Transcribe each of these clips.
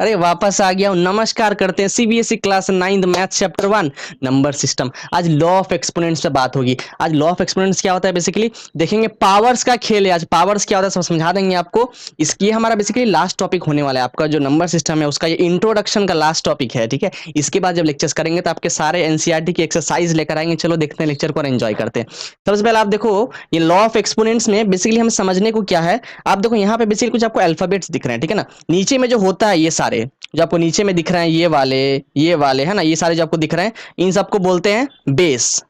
अरे वापस आ गया हूँ। नमस्कार करते हैं CBSE class 9th math chapter 1 number system. आज लॉ ऑफ एक्सपोनेंट्स पे बात होगी। आज लॉ ऑफ एक्सपोनेंट्स क्या होता है बेसिकली देखेंगे। पावर्स का खेल है आज। पावर्स क्या होता है सब समझा देंगे आपको। इसकी हमारा बेसिकली लास्ट टॉपिक होने वाला है। आपका जो नंबर सिस्टम है उसका ये इंट्रोडक्शन का लास्ट टॉपिक है, ठीक है। इसके बाद जब लेक्चर्स करेंगे तो आपके सारे एनसीईआरटी की एक्सरसाइज लेकर आएंगे। चलो देखते हैं लेक्चर को और एंजॉय करते हैं। सबसे पहले आप देखो ये लॉ ऑफ एक्सपोनेंट्स में बेसिकली हमें समझने को क्या है। आप देखो यहाँ पे बेसिकली कुछ आपको अल्फाबेट्स दिख रहे हैं, ठीक है ना। नीचे में जो होता है ये सारे जो आपको नीचे में दिख रहे हैं ये वाले है ना, ये सारे जो आपको दिख रहे हैं इन सबको बोलते हैं बेस।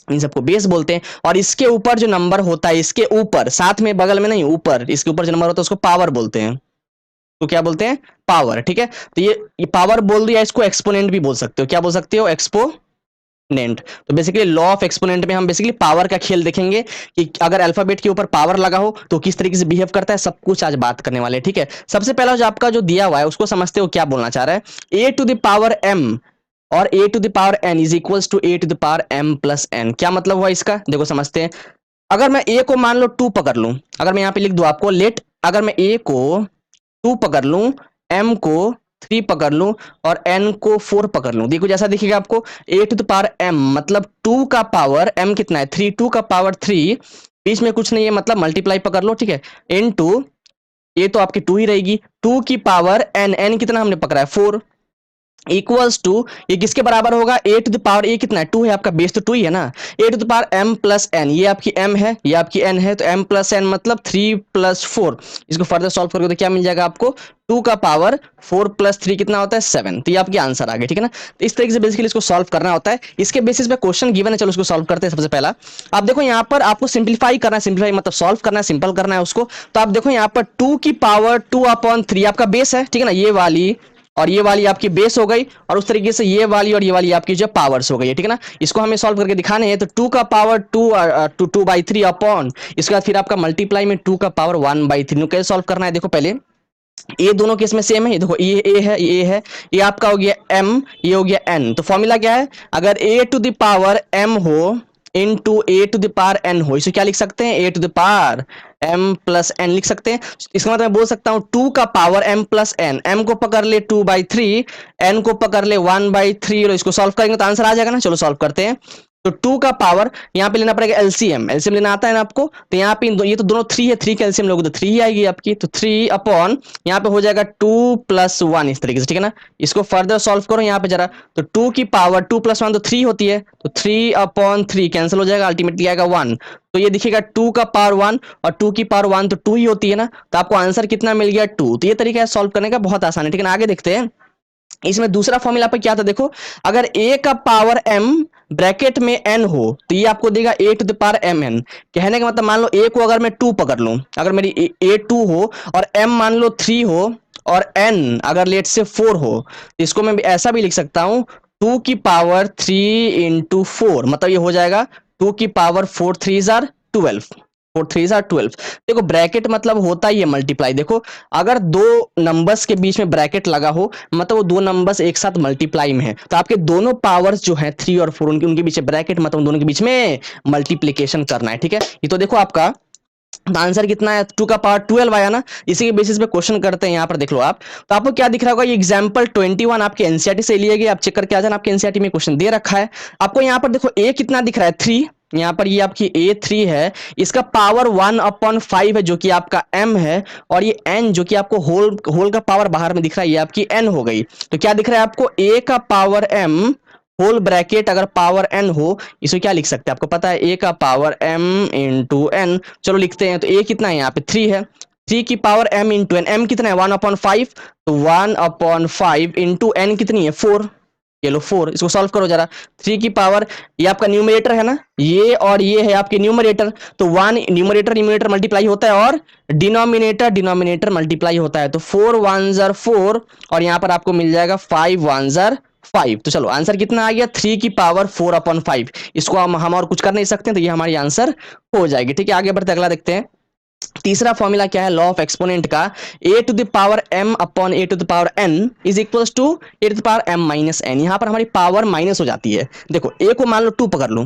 इन सबको बेस बोलते हैं। और इसके ऊपर जो नंबर होता है, इसके ऊपर, साथ में बगल में नहीं, ऊपर इसके ऊपर जो नंबर होता है उसको पावर बोलते हैं। तो क्या बोलते हैं? पावर, ठीक है। तो ये पावर बोल दिया, इसको एक्सपोनेंट भी बोल सकते हो। क्या बोल सकते हो? एक्सपोनेंट। तो बेसिकली लॉ ऑफ एक्सपोनेंट में हम बेसिकली पावर का खेल देखेंगे कि अगर अल्फाबेट के ऊपर पावर लगा हो तो किस तरीके से बिहेव करता है, सब कुछ आज बात करने वाले हैं, ठीक है। सबसे पहला जो आपका जो दिया हुआ है उसको समझते हो क्या बोलना चाह रहा है। A to the power m और a to the power n is equals to a to the power m plus n. क्या मतलब हुआ इसका? देखो समझते हैं। अगर मैं ए को मान लो 2 पकड़ लूं, अगर मैं यहां पे लिख दूं आपको लेट, अगर मैं ए को 2 पकड़ लूं, एम को 3 पकड़ लूं और एन को 4 पकड़ लूं, देखो जैसा दिखेगा आपको। ए टू द पावर एम मतलब 2 का पावर एम कितना है? 3। 2 का पावर 3, बीच में कुछ नहीं है मतलब मल्टीप्लाई पकड़ लो, ठीक है। इन टू ये तो आपकी 2 ही रहेगी। 2 की पावर एन, एन कितना हमने पकड़ा है? 4 इक्वल्स टू ये किसके बराबर होगा? ए टू द पावर ए कितना है? 2 है आपका, बेस तो 2 ही है ना। A to the power m plus n, ये आपकी एम है, ये आपकी एन है, तो एम प्लस एन मतलब 3 प्लस 4। इसको फर्दर सॉल्व करोगे तो क्या मिल जाएगा आपको? 2 का पावर 4 प्लस 3 कितना होता है? 7। तो ये आपकी आंसर आ गया, ठीक है ना। तो इस तरीके से बेसिकली इसको सॉल्व करना होता है। इसके बेसिस पे क्वेश्चन गिवन है, चलो उसको सॉल्व करते हैं। सबसे पहला आप देखो यहाँ पर आपको सिंप्लीफाई करना है। सिंप्लीफाई मतलब सॉल्व करना है, सिंपल करना है उसको। तो आप देखो यहाँ पर 2 की पावर 2/3 आपका बेस है, ठीक है ना। ये वाली और ये वाली आपकी बेस हो गई, और उस तरीके से ये वाली और ये वाली आपकी जो पावर्स हो गई है, ठीक है ना। इसको हमें सॉल्व करके दिखाने हैं। तो 2 का पावर 2/3 अपॉन, इसके बाद फिर आपका मल्टीप्लाई में 2 का पावर 1/3। कैसे सॉल्व करना है? देखो पहले ये दोनों केस में सेम है। ये देखो ये ए है, ये है, ये आपका हो गया एम, ये हो गया एन। तो फॉर्मूला क्या है? अगर a to the power m हो into a to the power n हो, इसे क्या लिख सकते हैं? A to the power m plus n लिख सकते हैं। इसका मतलब मैं बोल सकता हूं 2 का power m plus n, m को पकड़ ले 2/3, एन को पकड़ ले 1/3, और इसको सॉल्व करेंगे तो आंसर आ जाएगा ना। चलो सॉल्व करते हैं। तो 2 का पावर यहाँ पे लेना पड़ेगा एलसीएम, एलसीएम लेना आता है ना आपको। तो यहाँ पे ये तो दोनों 3 है, 3 का एलसीएम लोगे तो 3 ही आएगी आपकी। तो 3 अपॉन यहाँ पे हो जाएगा 2 + 1, इस तरीके से, ठीक है ना। इसको फर्दर सॉल्व करो यहाँ पे जरा। तो 2 की पावर 2 + 1 तो 3 होती है, तो 3/3 कैंसिल हो जाएगा, अल्टीमेटली आएगा 1। तो ये दिखेगा 2 का पावर 1 और 2 की पावर 1 तो 2 ही होती है ना। तो आपको आंसर कितना मिल गया? 2। तो ये तरीका है सॉल्व करने का, बहुत आसान है, ठीक है ना। आगे देखते हैं। इसमें दूसरा फॉर्मूला पे क्या था देखो। अगर a का पावर m ब्रैकेट में n हो तो ये आपको देगा a to the power m n। कहने का मतलब मान लो a को अगर मैं 2 पकड़ लूं, अगर मेरी a 2 हो और m मान लो 3 हो और n अगर लेट से 4 हो, तो इसको मैं ऐसा भी लिख सकता हूं 2 की पावर 3 × 4, मतलब ये हो जाएगा 2 की पावर 4 3 = 12, 4 3 = 12। देखो ब्रैकेट मतलब होता ही है मल्टीप्लाई। देखो अगर दो नंबर्स के बीच में ब्रैकेट लगा हो मतलब वो दो नंबर्स एक साथ मल्टीप्लाई में है, तो आपके दोनों पावर्स जो है 3 और 4 उनके बीच में ब्रैकेट मतलब उन दोनों के बीच में मल्टीप्लीकेशन करना है, ठीक है। ये तो देखो आपका आंसर कितना है? 2 का पावर 12 आया ना। इसी के बेसिस पे क्वेश्चन करते हैं। यहाँ पर देख लो आप, तो आपको क्या दिख रहा होगा? ये एग्जांपल 21 आपके एनसीईआरटी से लिए गए, आप चेक करके आ जाना। आपके एनसीईआरटी में क्वेश्चन दे रखा है आपको। यहाँ पर देखो ए कितना दिख रहा है? 3। यहाँ पर ये आपकी A3 है, इसका पावर 1/5 है जो कि आपका M है, और ये N जो कि आपको होल का पावर बाहर में दिख रहा है, ये आपकी N हो गई। तो क्या दिख रहा है आपको? A का पावर M होल ब्रैकेट अगर पावर n हो, इसे क्या लिख सकते हैं? आपको पता है a का पावर m × n। चलो लिखते हैं। तो a कितना है? यहाँ पे 3 है, 3 की पावर m × n, m कितना है? 1/5, तो 1/5 × n कितनी है? 4। ये लो 4, इसको सॉल्व करो जरा। 3 की पावर, ये आपका न्यूमरेटर है ना, ये और ये है आपके न्यूमरेटर, तो 1 न्यूमरेटर मल्टीप्लाई होता है और डिनोमिनेटर मल्टीप्लाई होता है। तो 4 1s are 4 और यहाँ पर आपको मिल जाएगा 5 1s are 5। तो चलो आंसर कितना आ गया? 3 की पावर 4/5। इसको हम और कुछ कर नहीं सकते, तो ये हमारी आंसर हो जाएगी, ठीक है। आगे बढ़ते अगला देखते हैं। तीसरा फॉर्मूला क्या है लॉ ऑफ एक्सपोनेंट का? a to the power m upon a to the power n is equals to a to the power m minus n। यहाँ पर हमारी पावर माइनस हो जाती है। देखो a को मान लो 2 पकड़ लो,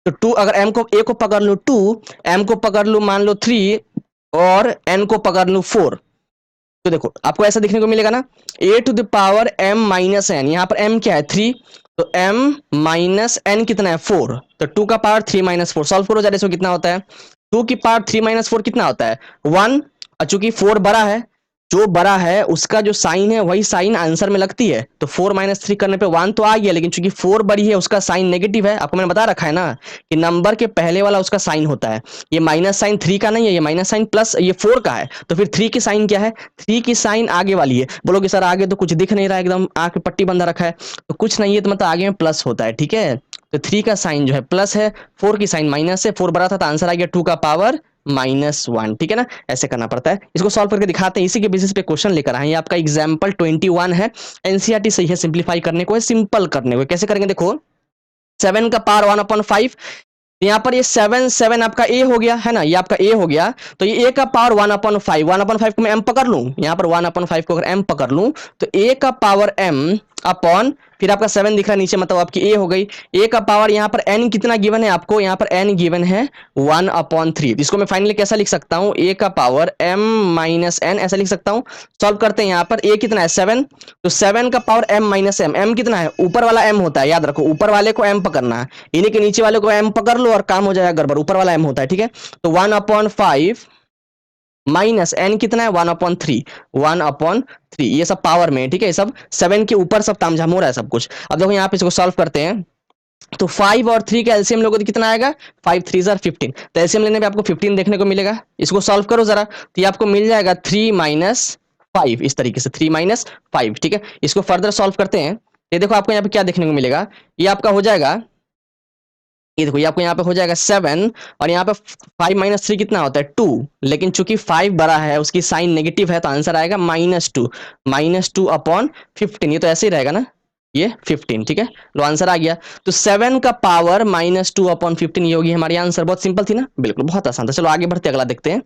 तो 2 अगर m को a को पकड़ लो 2, m को पकड़ लो मान लो 3 और n को पकड़ लो 4, तो देखो आपको ऐसा देखने को मिलेगा ना, a to the power m minus n, यहाँ पर m क्या है 3, तो m माइनस n कितना है 4, तो 2 का पावर 3 माइनस 4 सॉल्व करो जरा, इसको कितना होता है 2 की पावर 3 माइनस 4 कितना होता है 1, और चूंकि 4 बड़ा है, जो बड़ा है उसका जो साइन है वही साइन आंसर में लगती है, तो 4 माइनस 3 करने पे 1 तो आ गया, लेकिन चूंकि 4 बड़ी है उसका साइन नेगेटिव है, आपको मैंने बता रखा है ना कि नंबर के पहले वाला उसका साइन होता है, ये माइनस साइन 3 का नहीं है, ये माइनस साइन प्लस ये 4 का है, तो फिर 3 की साइन क्या है, 3 की साइन आगे वाली है, बोलोगे सर आगे तो कुछ दिख नहीं रहा है, एकदम आंख पे पट्टी बंधा रखा है, तो कुछ नहीं है, तो मतलब आगे में प्लस होता है, ठीक है, तो 3 का साइन जो है प्लस है, 4 की साइन माइनस है, 4 बड़ा था तो आंसर आ गया 2 का पावर -1, ठीक है ना, ऐसे करना पड़ता है, इसको सॉल्व करके दिखाते हैं, इसी के बेसिस पे क्वेश्चन लेकर आए, ये आपका एग्जांपल 21 है, एनसीईआरटी सही है, सिंपलीफाई करने को है, सिंपल करने को, कैसे करेंगे देखो, 7 का पावर 1/5, यहाँ पर ये 7 7 आपका ए हो गया है ना, ये आपका ए हो गया, तो ये ए का पावर 1/5, 1/5 को मैं एम पकड़ लूं, यहाँ पर 1/5 को अगर एम पकड़ लूं, तो ए का पावर एम अपॉन, फिर आपका 7 दिख रहा है नीचे, मतलब आपकी ए हो गई, ए का पावर यहाँ पर एन कितना गिवन है आपको, यहाँ पर एन गिवन है 1/3, इसको मैं फाइनली कैसा लिख सकता हूँ, ए का पावर एम माइनस एन, ऐसा लिख सकता हूँ, सॉल्व करते हैं, यहाँ पर ए कितना है 7, तो 7 का power m minus m, m कितना है ऊपर वाला एम होता है, याद रखो ऊपर वाले को एम पकड़ना है, इन्हीं के नीचे वाले को एम पकड़ लो और काम हो जाएगा गड़बड़, ऊपर वाला एम होता है, ठीक है, तो 1/5 माइनस एन कितना है 1/3, 1/3, ये सब पावर में, ठीक है, ये सब 7 के ऊपर सब तामझाम हो रहा है सब कुछ, अब देखो यहाँ पे इसको सॉल्व करते हैं, तो 5 और 3 का एलसीएम लोगे तो कितना आएगा, 5 3 जार 15, तो एलसीएम लेने पे आपको 15 देखने को मिलेगा, इसको सॉल्व करो जरा, तो ये आपको मिल जाएगा 3 माइनस 5, इस तरीके से 3 माइनस 5, ठीक है, इसको फर्दर सॉल्व करते हैं, ये देखो आपको यहाँ पे क्या देखने को मिलेगा, ये आपका हो जाएगा, ये देखो ये आपको यहाँ पे हो जाएगा 7, और यहाँ पे 5 माइनस 3 कितना होता है 2, लेकिन चूंकि 5 बड़ा है उसकी साइन नेगेटिव है, तो आंसर आएगा -2, -2/15, ये तो ऐसे ही रहेगा ना, ये 15, ठीक है, लो आंसर आ गया, तो 7 का पावर -2/15 ये होगी हमारी आंसर, बहुत सिंपल थी ना, बिल्कुल बहुत आसान था, चलो आगे बढ़ते अगला देखते हैं,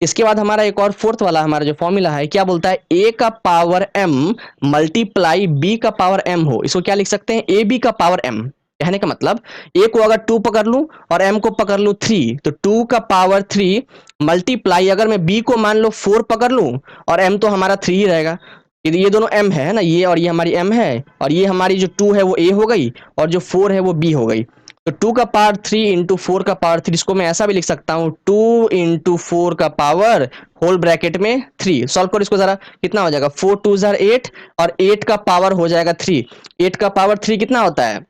इसके बाद हमारा एक और फोर्थ वाला हमारा जो फॉर्मूला है, क्या बोलता है, ए का पावर m मल्टीप्लाई बी का पावर m हो, इसको क्या लिख सकते हैं, ए बी का पावर m, कहने का मतलब ए को अगर 2 पकड़ लूं और m को पकड़ लूं 3, तो 2 का पावर 3 मल्टीप्लाई, अगर मैं b को मान लो 4 पकड़ लूं और m तो हमारा 3 ही रहेगा, ये दोनों m है ना, ये और ये हमारी m है, और ये हमारी जो 2 है वो a हो गई, और जो 4 है वो b हो गई, तो 2 का पावर 3 इंटू 4 का पावर 3, इसको मैं ऐसा भी लिख सकता हूँ 2 इंटू 4 का पावर होल ब्रैकेट में 3, सॉल्व करो इसको जरा, कितना हो जाएगा 4 2 जार 8, और 8 का पावर हो जाएगा 3, 8 का पावर 3 कितना होता है,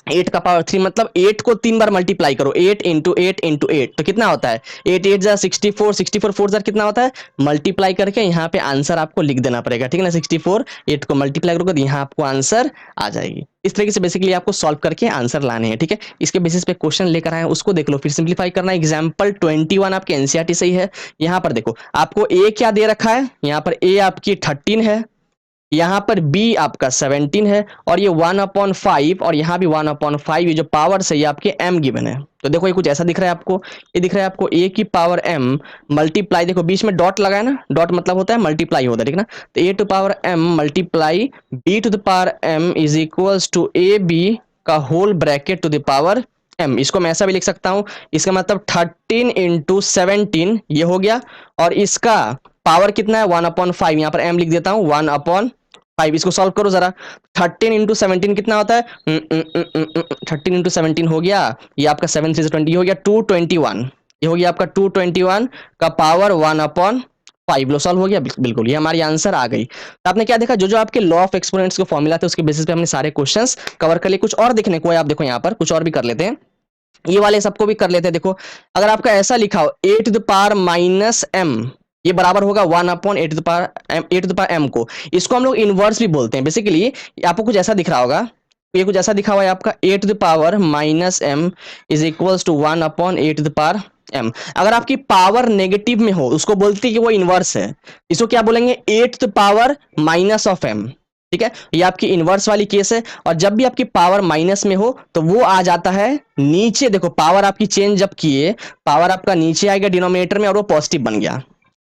8 का पावर 3 मतलब 8 को 3 बार मल्टीप्लाई करो, 8 इंटू 8 इंटू 8, तो कितना होता है 8 8 जार 64, 64 4 जार कितना होता है, मल्टीप्लाई करके यहाँ पे आंसर आपको लिख देना पड़ेगा, ठीक है ना, 64 8 को मल्टीप्लाई करोगे तो यहाँ आपको आंसर आ जाएगी, इस तरीके से बेसिकली आपको सॉल्व करके आंसर लाने हैं, ठीक है, इसके बेसिस पे क्वेश्चन लेकर आए उसको देख लो, फिर सिंप्लीफाई करना, एग्जाम्पल 21 आपके एनसीईआरटी सही है, यहाँ पर देखो आपको ए क्या दे रखा है, यहाँ पर ए आपकी 13 है, यहाँ पर b आपका 17 है, और ये 1/5, और यहाँ भी 1/5, ये जो पावर है ये आपके m गिवन है, तो देखो ये कुछ ऐसा दिख रहा है आपको, ये दिख रहा है आपको a की पावर m मल्टीप्लाई, देखो बीच में डॉट लगा है ना, डॉट मतलब होता है मल्टीप्लाई होता है, ठीक ना, तो a to power m multiply b to the power m is equals to a b का whole bracket to the power m, इसको मैं ऐसा भी लिख सकता हूँ, इसका मतलब 13 इंटू 17 ये हो गया, और इसका पावर कितना है 1/5, यहाँ पर m लिख देता हूँ 1/5, इसको सॉल्व करो जरा, 13 इंटू 17 कितना होता है, 13 इंटू 17 हो गया, ये आपका 7 3 20 हो गया 221, ये हो गया आपका 221 का पावर 1/5, लो सॉल्व हो गया, बिल्कुल ये हमारी आंसर आ गई, तो आपने क्या देखा, जो जो आपके लॉ ऑफ एक्सपोनेंट्स के फॉर्मूला थे उसके बेसिस पे हमने सारे क्वेश्चंस कवर कर लिए, कुछ और देखने को है, आप देखो यहाँ पर कुछ और भी कर लेते हैं, ये वाले सबको भी कर लेते हैं, देखो अगर आपका ऐसा लिखा हो ए टू द पावर -m, ये बराबर होगा 1/8 टू द पावर m को, इसको हम लोग इनवर्स भी बोलते हैं, बेसिकली आपको कुछ ऐसा दिख रहा होगा, ये कुछ ऐसा दिखा हुआ है आपका a to the power -m is equals to 1/8 to the power m, अगर आपकी पावर नेगेटिव में हो उसको बोलते हैं कि वो इनवर्स है, इसको क्या बोलेंगे a to the power -m, ठीक है, ये आपकी इनवर्स वाली केस है, और जब भी आपकी पावर माइनस में हो तो वो आ जाता है नीचे, देखो पावर आपकी चेंज जब किए, पावर आपका नीचे आएगा डिनोमिनेटर में और वो पॉजिटिव बन गया,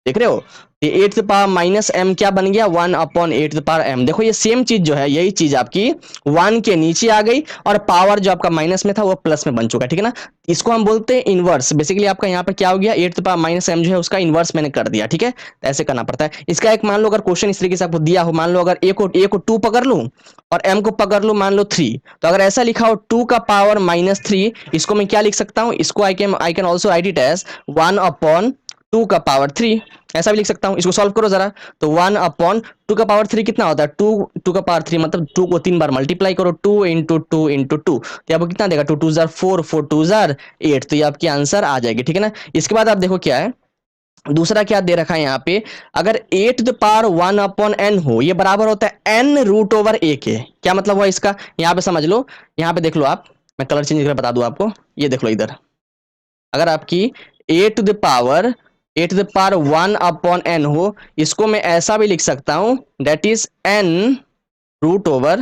देख रहे हो, ये eight the power minus m क्या बन गया, 1/8 देखो ये सेम चीज जो है, यही चीज आपकी 1 के नीचे आ गई और पावर जो आपका माइनस में था वो प्लस में बन चुका है, ठीक है ना। इसको हम बोलते हैं इनवर्स। बेसिकली आपका यहाँ पर क्या हो गया, eight the power minus m जो है उसका इनवर्स मैंने कर दिया, ठीक है। तो ऐसे करना पड़ता है इसका। एक मान लो अगर क्वेश्चन इस तरीके से आपको दिया हो, मान लो अगर ए को 2 पकड़ लूं और एम को पकड़ लूं मान लो 3, तो अगर ऐसा लिखा हो 2 का पावर -3, इसको मैं क्या लिख सकता हूं, इसको I can also write it as 1/2 का पावर 3, ऐसा भी लिख सकता हूं। इसको सॉल्व करो जरा, तो 1/2 का पावर 3 कितना होता है, 2 का पावर 3 मतलब 2 को 3 बार मल्टीप्लाई करो, 2 इंटू 2 इंटू 2, तो आपको कितना देगा, 2 2 जार 4, 4 2 जार 8, तो ये आपकी आंसर आ जाएगी, ठीक है ना। इसके बाद आप देखो क्या है, दूसरा क्या दे रखा है यहाँ पे, अगर 8 टू द पावर 1/n हो, ये बराबर होता है n√a के। क्या मतलब हुआ इसका, यहाँ पे समझ लो, यहाँ पे देख लो आप, मैं कलर चेंज करके बता दूं आपको, ये देख लो इधर, अगर आपकी 8 टू द पावर 1/n हो, इसको मैं ऐसा भी लिख सकता हूं, दैट इज n√a,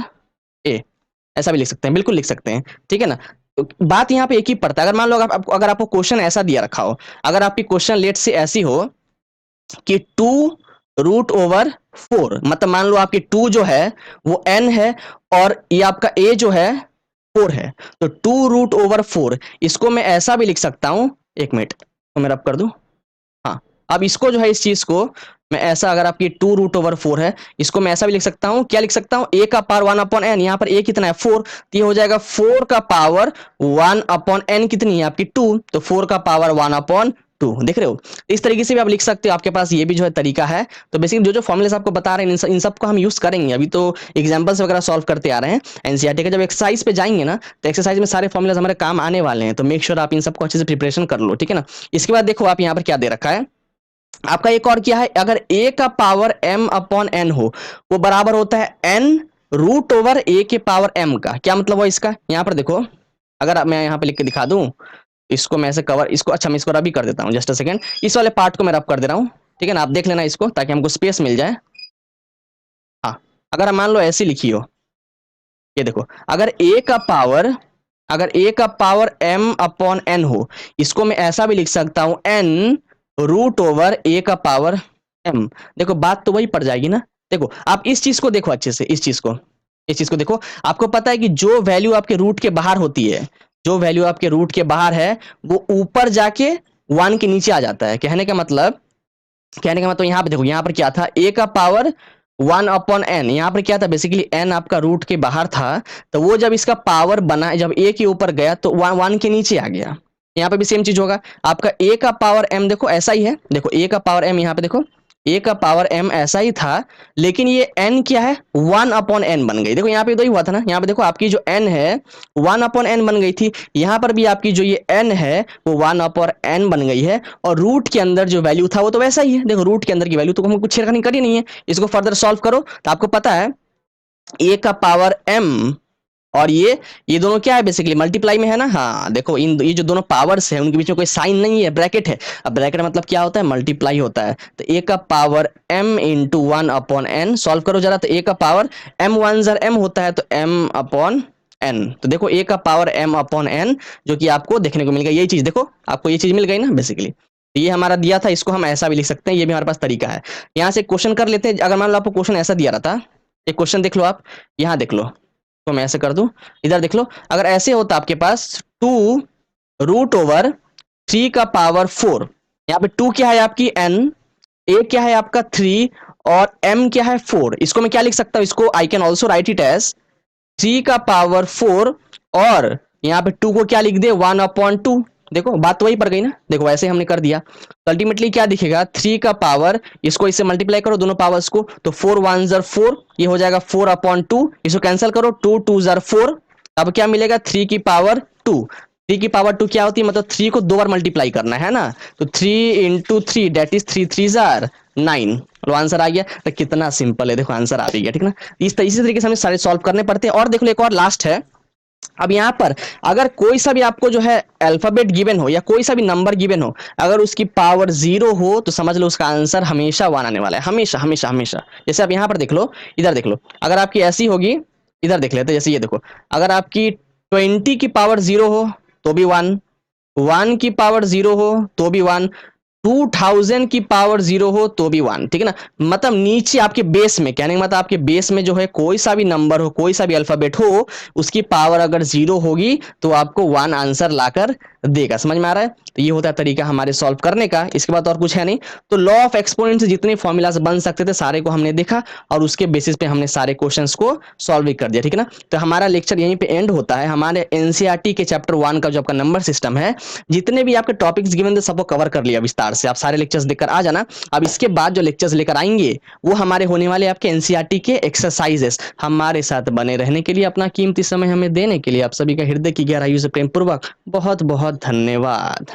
ऐसा भी लिख सकते हैं, बिल्कुल लिख सकते हैं, ठीक है ना। तो बात यहाँ पे एक ही पड़ता है। अगर मान लो अगर आपको क्वेश्चन ऐसा दिया रखा हो, अगर आपकी क्वेश्चन लेट से ऐसी हो कि 2√4, मतलब मान लो आपकी 2 जो है वो n है और ये आपका a जो है 4 है, तो 2√4, इसको मैं ऐसा भी लिख सकता हूं, एक मिनट तो मैं रब कर दूं, हाँ। अब इसको जो है, इस चीज को मैं ऐसा, अगर आपकी 2√4 है, इसको मैं ऐसा भी लिख सकता हूं, क्या लिख सकता हूं, a का पावर 1/n, यहाँ पर a कितना है 4, तो ये हो जाएगा 4 का पावर 1/n, कितनी है आपकी 2, तो 4 का पावर 1/2, देख रहे हो। इस तरीके से भी आप लिख सकते हो, आपके पास ये भी जो है तरीका है। तो बेसिकली जो जो फॉर्मुलेस आपको बता रहे हैं इन सब को हम यूज करेंगे, अभी तो एग्जांपल्स वगैरह सॉल्व करते आ रहे हैं एनसीईआरटी का। जब एक्सरसाइज पे जाएंगे ना, तो एक्सरसाइज में सारे फॉर्मुलेस हमारे काम आने वाले हैं, तो मेक श्योर आप इन सबको अच्छे से प्रिपरेशन कर लो, ठीक है ना। इसके बाद देखो आप यहाँ पर क्या दे रखा है आपका, एक और क्या है, अगर a का पावर m/n हो, वो बराबर होता है n√a के पावर m का। क्या मतलब हुआ इसका, यहाँ पर देखो, अगर मैं यहाँ पे लिख के दिखा दूं, इसको मैं ऐसे कवर, इसको अच्छा मैं इसको रब ही कर देता हूँ, जस्ट अ सेकंड, इस वाले पार्ट को मैं रब कर दे रहा हूँ, ठीक है ना। आप देख लेना इसको, ताकि हमको स्पेस मिल जाए। हाँ, अगर मान लो ऐसी लिखी हो, ये देखो, अगर a का पावर m/n हो, इसको मैं ऐसा भी लिख सकता हूं, n√a का पावर m। देखो बात तो वही पड़ जाएगी ना। देखो आप इस चीज को देखो अच्छे से, इस चीज को देखो, आपको पता है कि जो वैल्यू आपके रूट के बाहर होती है, जो वैल्यू आपके रूट के बाहर है, वो ऊपर जाके 1 के नीचे आ जाता है। कहने का मतलब यहाँ पे देखो, यहाँ पर क्या था, a का पावर 1/n, यहाँ पर क्या था, बेसिकली n आपका रूट के बाहर था, तो वो जब इसका पावर बना, जब a के ऊपर गया तो 1 के नीचे आ गया। यहाँ पे भी सेम चीज होगा, आपका a का पावर m देखो ऐसा ही है, देखो a का पावर m, यहाँ पे देखो a का पावर m ऐसा ही था, लेकिन ये n क्या है, 1/n बन गई। देखो यहाँ पे तो ही हुआ था ना, यहाँ पे देखो आपकी जो n है 1/n बन गई थी, यहाँ पर भी आपकी जो ये n है वो 1/n बन गई है, और रूट के अंदर जो वैल्यू था वो तो वैसा ही है। देखो रूट के अंदर की वैल्यू तो हमको कुछ छेड़खानी करी नहीं है। इसको फर्दर सॉल्व करो तो आपको पता है a का पावर m और ये दोनों क्या है, बेसिकली मल्टीप्लाई में है ना। हाँ देखो, ये जो दोनों पावर्स है उनके बीच में कोई साइन नहीं है, ब्रैकेट है। अब ब्रैकेट मतलब क्या होता है, मल्टीप्लाई होता है। तो a का power m into 1/n, solve करो जरा, तो a का पावर m 1 जार m होता है, तो m/n, तो देखो a का पावर m/n जो कि आपको देखने को मिल गया। यही चीज देखो, आपको ये चीज मिल गई ना बेसिकली। ये हमारा दिया था, इसको हम ऐसा भी लिख सकते हैं, ये भी हमारे पास तरीका है। यहाँ से क्वेश्चन कर लेते हैं। अगर मान लो आपको क्वेश्चन ऐसा दिया रहता, एक क्वेश्चन देख लो आप, यहाँ देख लो, तो मैं ऐसे कर दूं, इधर देख लो, अगर ऐसे होता आपके पास 2√3 का पावर 4, यहाँ पे 2 क्या है आपकी n, a क्या है आपका 3 और m क्या है 4, इसको मैं क्या लिख सकता हूं, इसको I can also write it as 3 का पावर 4 और यहाँ पे 2 को क्या लिख दे 1/2। देखो बात तो वही पड़ गई ना, देखो ऐसे हमने कर दिया, तो अल्टीमेटली क्या दिखेगा, 3 का पावर, इसको इससे मल्टीप्लाई करो दोनों पावर्स को, तो 4 1 जार 4, ये हो जाएगा 4/2, इसको कैंसिल करो, 2 2 जार 4, अब क्या मिलेगा 3 की पावर 2। 3 की पावर 2 क्या होती है, मतलब 3 को 2 बार मल्टीप्लाई करना है ना, तो 3 इंटू 3 डेट इज 3 3 जार 9, तो आंसर आ गया। तो कितना सिंपल है, देखो आंसर आ गया, ठीक ना। इसी तरीके से हमें सारे सॉल्व करने पड़ते हैं। और देख लो एक और लास्ट है। अब यहाँ पर अगर कोई सा भी आपको जो है अल्फाबेट गिवन हो या कोई सा भी नंबर गिवन हो, अगर उसकी पावर 0 हो तो समझ लो उसका आंसर हमेशा 1 आने वाला है, हमेशा हमेशा हमेशा। जैसे आप यहाँ पर देख लो, इधर देख लो, अगर आपकी ऐसी होगी, इधर देख लेते, जैसे ये देखो, अगर आपकी 20 की पावर 0 हो तो भी 1, 1 की पावर 0 हो तो भी 1, 2000 की पावर 0 हो तो भी 1, ठीक है ना। मतलब नीचे आपके बेस में, कहने का मतलब आपके बेस में जो है कोई सा भी नंबर हो, कोई सा भी अल्फाबेट हो, उसकी पावर अगर 0 होगी तो आपको 1 आंसर लाकर देगा। समझ में आ रहा है? तो ये होता है तरीका हमारे सॉल्व करने का, इसके बाद और कुछ है नहीं। तो लॉ ऑफ एक्सपोनेंट से जितने फॉर्मूलाज बन सकते थे सारे को हमने देखा, और उसके बेसिस पे हमने सारे क्वेश्चंस को सॉल्व भी कर दिया, ठीक है ना। तो हमारा लेक्चर यहीं पे एंड होता है। हमारे एनसीईआरटी के चैप्टर 1 का जो आपका नंबर सिस्टम है, जितने भी आपके टॉपिक्स गिवन थे सबको कवर कर लिया विस्तार से। आप सारे लेक्चर्स देखकर आ जाना। अब इसके बाद जो लेक्चर्स लेकर आएंगे वो हमारे होने वाले आपके एनसीईआरटी के एक्सरसाइजेस। हमारे साथ बने रहने के लिए, अपना कीमती समय हमें देने के लिए आप सभी का हृदय की गहराइयों से प्रेम पूर्वक बहुत बहुत धन्यवाद।